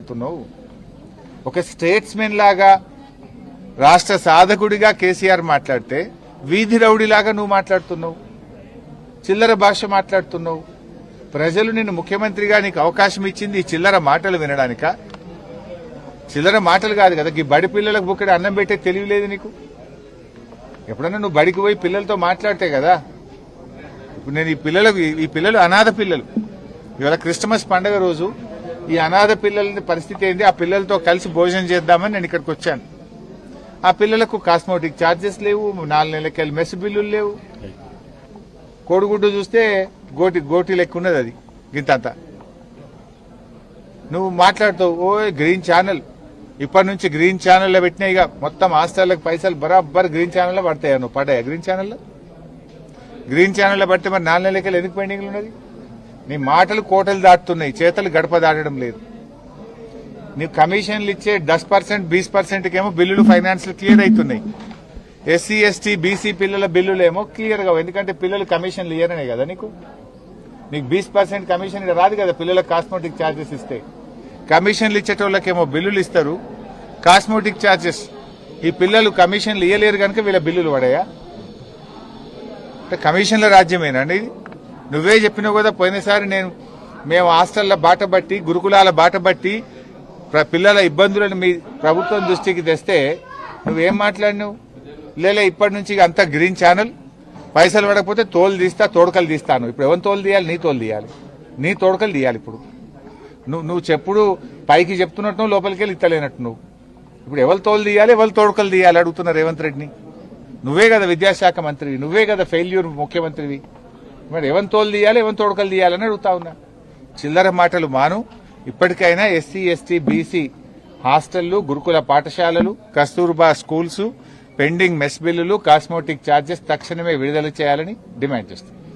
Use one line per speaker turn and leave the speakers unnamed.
మాట్లాడుతున్నావు? ఒక స్టేట్స్మెన్ లాగా రాష్ట్ర సాధకుడిగా కేసీఆర్ మాట్లాడితే వీధి రౌడీలాగా నువ్వు మాట్లాడుతున్నావు, చిల్లర భాష మాట్లాడుతున్నావు. ప్రజలు నిన్ను ముఖ్యమంత్రిగా నీకు అవకాశం ఇచ్చింది ఈ చిల్లర మాటలు వినడానిక? చిల్లర మాటలు కాదు కదా, ఈ బడి పిల్లలకు బుక్కడి అన్నం పెట్టే తెలియలేదు నీకు. ఎప్పుడన్నా నువ్వు బడికి పోయి పిల్లలతో మాట్లాడితే కదా. ఇప్పుడు నేను ఈ పిల్లలు అనాథ పిల్లలు. ఇవాళ క్రిస్మస్ పండుగ రోజు ఈ అనాథ పిల్లల పరిస్థితి ఏంది, ఆ పిల్లలతో కలిసి భోజనం చేద్దామని నేను ఇక్కడికి వచ్చాను. ఆ పిల్లలకు కాస్మోటిక్ ఛార్జెస్ లేవు, 4 నెలలకెళ్ళి మెస్ బిల్లులు లేవు. కోడిగుడ్డు చూస్తే గోటి లెక్క ఉన్నది, అది గింతంతా. నువ్వు మాట్లాడుతావు ఓ గ్రీన్ ఛానల్, ఇప్పటి నుంచి గ్రీన్ ఛానల్లో పెట్టినాయి. ఇక మొత్తం హాస్టల్లకు పైసలు బరాబర్ గ్రీన్ ఛానల్లో పడతాయా? నువ్వు పడ్డాయా గ్రీన్ ఛానల్లో పడితే మరి 4 నెలలకెళ్ళి ఎందుకు పెండింగ్లు ఉన్నది? నీ మాటలు కోటలు దాటుతున్నాయి, చేతలు గడప దాటడం లేదు. నీవు కమిషన్లు ఇచ్చే 10%, 20% ఏమో బిల్లులు ఫైనాన్స్ క్లియర్ అవుతున్నాయి. ఎస్సీ ఎస్టీ బీసీ పిల్లల బిల్లులేమో క్లియర్ గా, ఎందుకంటే పిల్లలు కమిషన్లు ఇయ్యరనే కదా నీకు 20% కమిషన్ రాదు కదా. పిల్లలకు కాస్మోటిక్ ఛార్జెస్ ఇస్తే కమిషన్లు ఇచ్చేటోళ్ళకేమో బిల్లులు ఇస్తారు, కాస్మోటిక్ ఛార్జెస్. ఈ పిల్లలు కమిషన్లు ఇయ్యలేరు కనుక వీళ్ళ బిల్లులు పడాయా? కమిషన్ల రాజ్యమేనండి ఇది. నువ్వే చెప్పినావు కదా పోయినసారి, మేము హాస్టళ్ల బాట బట్టి, గురుకులాల బాట బట్టి పిల్లల ఇబ్బందులను మీ ప్రభుత్వం దృష్టికి తెస్తే నువ్వేం మాట్లాడినావు? లేలే ఇప్పటి నుంచి అంతా గ్రీన్ ఛానల్, పైసలు పడకపోతే తోడకలు తీస్తాను. ఇప్పుడు ఎవరిని తోలు తీయాలి? నీ తోడకలు తీయాలి. ఇప్పుడు నువ్వు చెప్పుడు పైకి చెప్తున్నట్టు లోపలికి వెళ్ళి ఇత్తలేనట్టు నువ్వు. ఇప్పుడు ఎవరు తోలు తీయాలి, ఎవరు తోడకలు తీయాలి అడుగుతున్నా రేవంత్ రెడ్డిని. నువ్వే కదా విద్యాశాఖ మంత్రివి, నువ్వే కదా ఫెయిల్యూర్ ముఖ్యమంత్రివి. మరి ఎవరిని తోలు తీయాలి, ఎవరిని తోడకలు తీయాలని అడుగుతా ఉన్నా. చిల్లర మాటలు మాను. ఇప్పటికైనా ఎస్సీ ఎస్టీ బీసీ హాస్టళ్లు, గురుకుల పాఠశాలలు, కస్తూర్బా స్కూల్స్, పెండింగ్ మెస్ బిల్లులు, కాస్మోటిక్ ఛార్జెస్ తక్షణమే విడుదల చేయాలని డిమాండ్ చేస్తున్నాం.